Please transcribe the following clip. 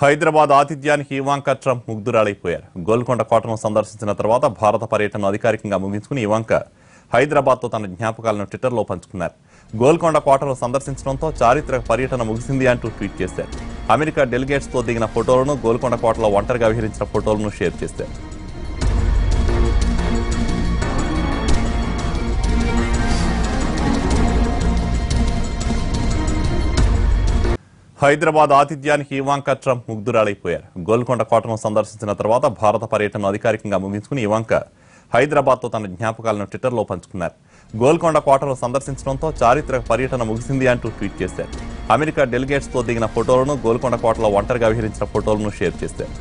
హైదరాబాద్ ఆతిథ్యానికి Ivanka Trump ముగ్ధురాలైపోయారు. గోల్కొండ కోటను సందర్శించిన తర్వాత భారత పర్యటనను అధికారికంగా ముగించుకుని ఇవాంకా హైదరాబాద్తో తన జ్ఞాపకాలను ట్విట్టర్లో పంచుకున్నారు. గోల్కొండ కోటను సందర్శించడంతో చారిత్రక పర్యటన ముగిసింది అంటూ ట్వీట్ చేశారు. అమెరికా డెలిగేట్స్తో దిగిన ఫోటోలను, గోల్కొండ కోటలో ఒంటరిగా విహరించిన ఫోటోలను షేర్ చేశారు. హైదరాబాద్ ఆతిథ్యానికి ఇవాంకా ట్రంప్ ముగ్ధురాలైపోయారు. గోల్కొండ కోటను సందర్శించిన తర్వాత భారత పర్యటనను అధికారికంగా ముగించుకుని ఇవాంకా హైదరాబాద్తో తన జ్ఞాపకాలను ట్విట్టర్లో పంచుకున్నారు. గోల్కొండ కోటను సందర్శించడంతో చారిత్రక పర్యటన ముగిసింది అంటూ ట్వీట్ చేశారు. అమెరికా డెలిగేట్స్తో దిగిన ఫోటోలను, గోల్కొండ కోటలో ఒంటరిగా విహరించిన ఫోటోలను షేర్ చేశారు.